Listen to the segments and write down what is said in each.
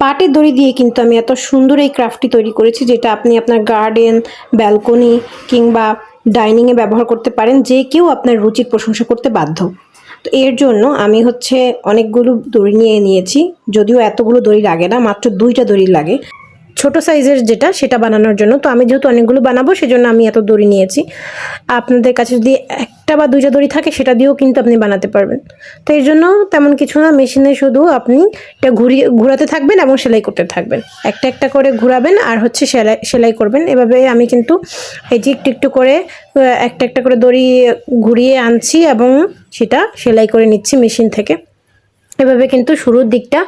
পাটের দড়ি দিয়ে কিন্তু আমি এত সুন্দর এই ক্রাফটটি তৈরি করেছি, যেটা আপনি আপনার গার্ডেন, ব্যালকনি কিংবা ডাইনিংয়ে ব্যবহার করতে পারেন। যে কেউ আপনার রুচির প্রশংসা করতে বাধ্য। তো এর জন্য আমি অনেকগুলো দড়ি নিয়ে নিয়েছি, যদিও এতগুলো দড়ি লাগে না, মাত্র 2টা দড়ি লাগে ছোট সাইজের যেটা সেটা বানানোর জন্য। তো আমি যেহেতু অনেকগুলো বানাবো সেজন্য আমি এত দড়ি নিয়েছি। আপনাদের কাছে যদি একটা বা 2টা দড়ি থাকে সেটা দিয়েও কিন্তু আপনি বানাতে পারবেন। তো এর জন্য তেমন কিছু না, মেশিনে শুধু আপনি এটা ঘোরাতে থাকবেন এবং সেলাই করতে থাকবেন। একটা একটা করে ঘোরাবেন আর সেলাই করবেন। এভাবে আমি কিন্তু এই যে একটু একটু করে একটা একটা করে দড়ি ঘুরিয়ে আনছি এবং সেটা সেলাই করে নিচ্ছি মেশিন থেকে। এভাবে কিন্তু শুরুর দিকটা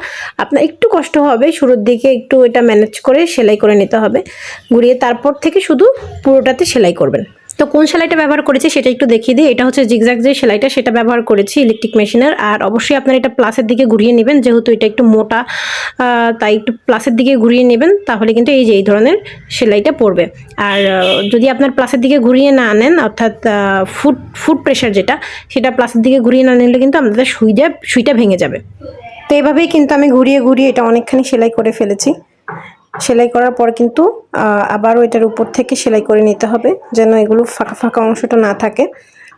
আপনার একটু কষ্ট হবে, শুরুর দিকে একটু এটা ম্যানেজ করে সেলাই করে নিতে হবে ঘুরিয়ে, তারপর থেকে শুধু পুরোটাতে সেলাই করবেন। তো কোন সেলাইটা ব্যবহার করেছি সেটা একটু দেখিয়ে দিই। এটা হচ্ছে জিগজ্যাগ যে সেলাইটা, সেটা ব্যবহার করেছি ইলেকট্রিক মেশিনের। আর অবশ্যই আপনার এটা প্লাসের দিকে ঘুরিয়ে নেবেন, যেহেতু এটা একটু মোটা, তাই একটু প্লাসের দিকে ঘুরিয়ে নেবেন, তাহলে কিন্তু এই যে এই ধরনের সেলাইটা পড়বে। আর যদি আপনার প্লাসের দিকে ঘুরিয়ে না আনেন, অর্থাৎ ফুট প্রেশার যেটা, সেটা প্লাসের দিকে ঘুরিয়ে না নিলে কিন্তু আমাদের সুইটা ভেঙে যাবে। তো এইভাবেই কিন্তু আমি ঘুরিয়ে ঘুরিয়ে এটা অনেকখানি সেলাই করে ফেলেছি। সেলাই করার পর কিন্তু আবারও এটার উপর থেকে সেলাই করে নিতে হবে, যেন এগুলো ফাঁকা ফাঁকা অংশটা না থাকে।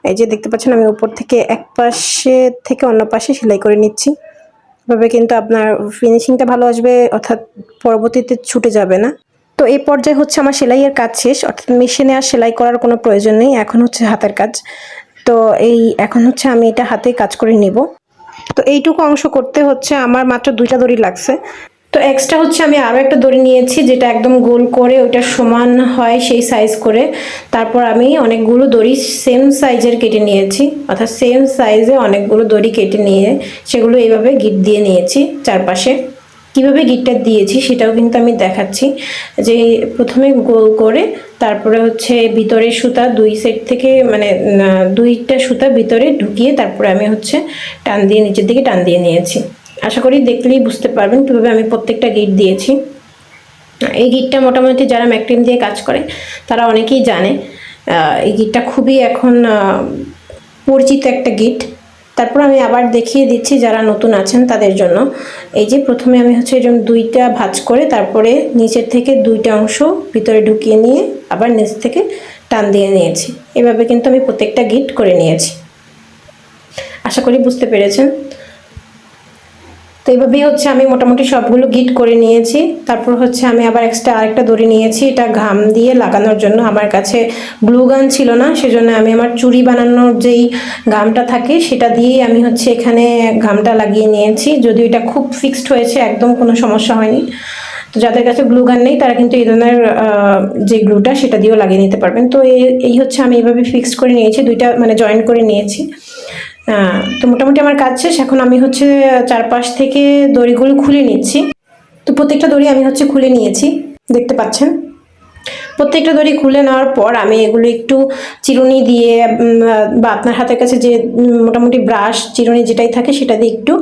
এই যে দেখতে পাচ্ছেন আমি উপর থেকে এক পাশে থেকে অন্য পাশে সেলাই করে নিচ্ছি। এভাবে কিন্তু আপনার ফিনিশিংটা ভালো আসবে, অর্থাৎ পরবর্তীতে ছুটে যাবে না। তো এই পর্যায়ে আমার সেলাইয়ের কাজ শেষ, অর্থাৎ মেশিনে আর সেলাই করার কোনো প্রয়োজন নেই, এখন হাতের কাজ। তো এখন আমি এটা হাতে কাজ করে নিব। তো এইটুকু অংশ করতে আমার মাত্র 2টা দড়ি লাগছে। তো এক্সট্রা আমি আরও একটা দড়ি নিয়েছি, যেটা একদম গোল করে ওইটা সমান হয় সেই সাইজ করে। তারপর আমি অনেকগুলো দড়ি সেম সাইজের কেটে নিয়েছি, অর্থাৎ সেম সাইজে অনেকগুলো দড়ি কেটে নিয়ে সেগুলো এইভাবে গিট দিয়ে নিয়েছি চারপাশে। কিভাবে গিটটা দিয়েছি সেটাও কিন্তু আমি দেখাচ্ছি। যে প্রথমে গোল করে তারপরে ভিতরে সুতা 2 সেট থেকে, মানে 2টা সুতা ভিতরে ঢুকিয়ে তারপরে আমি টান দিয়ে নিচের দিকে টান দিয়ে নিয়েছি। আশা করি দেখলেই বুঝতে পারবেন কিভাবে আমি প্রত্যেকটা গিট দিয়েছি। এই গিটটা মোটামুটি যারা ম্যাকটিম দিয়ে কাজ করে তারা অনেকেই জানে। এই গিটটা খুবই এখন পরিচিত একটা গিট। তারপর আমি আবার দেখিয়ে দিচ্ছি যারা নতুন আছেন তাদের জন্য। এই যে প্রথমে আমি এরকম 2টা ভাঁজ করে তারপরে নিচের থেকে 2টা অংশ ভিতরে ঢুকিয়ে নিয়ে আবার নিচ থেকে টান দিয়ে নিয়েছি। এভাবে কিন্তু আমি প্রত্যেকটা গিট করে নিয়েছি। আশা করি বুঝতে পেরেছেন। তো এইভাবেই আমি মোটামুটি সবগুলো গিট করে নিয়েছি। তারপর আমি আবার এক্সট্রা আরেকটা দড়ি নিয়েছি, এটা ঘাম দিয়ে লাগানোর জন্য। আমার কাছে গ্লু গান ছিল না, সেজন্য আমি আমার চুড়ি বানানোর যেই ঘামটা থাকে সেটা দিয়েই আমি এখানে ঘামটা লাগিয়ে নিয়েছি। যদিও এটা খুব ফিক্সড হয়েছে, একদম কোনো সমস্যা হয়নি। তো যাদের কাছে গ্লু গান নেই তারা কিন্তু এই ধরনের যে গ্লুটা সেটা দিয়েও লাগিয়ে নিতে পারবেন। তো এই আমি এইভাবে ফিক্সড করে নিয়েছি, 2টা মানে জয়েন করে নিয়েছি। তো মোটামুটি আমার কাজ শেষ। এখন আমি চারপাশ থেকে দড়িগুলো খুলে নিচ্ছি। তো প্রত্যেকটা দড়ি আমি খুলে নিয়েছি, দেখতে পাচ্ছেন। প্রত্যেকটা দড়ি খুলে নেওয়ার পর আমি এগুলো একটু চিরুনি দিয়ে বা আপনার হাতের কাছে যে মোটামুটি ব্রাশ চিরুনি যেটাই থাকে সেটা দিয়ে একটু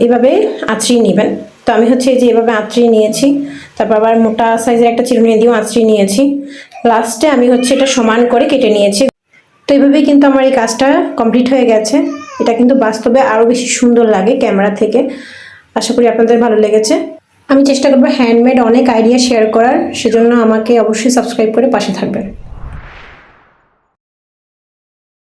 এভাবে আঁচড়িয়ে নেবেন। তো আমি এই যে এভাবে আঁচড়িয়ে নিয়েছি। তারপর আবার মোটা সাইজের একটা চিরুনি দিয়েও আঁচড়িয়ে নিয়েছি। লাস্টে আমি এটা সমান করে কেটে নিয়েছি। তো এইভাবেই কিন্তু আমার এই কাজটা কমপ্লিট হয়ে গেছে। এটা কিন্তু বাস্তবে আরও বেশি সুন্দর লাগে ক্যামেরা থেকে। আশা করি আপনাদের ভালো লেগেছে। আমি চেষ্টা করব হ্যান্ডমেড অনেক আইডিয়া শেয়ার করার, সেজন্য আমাকে অবশ্যই সাবস্ক্রাইব করে পাশে থাকবেন।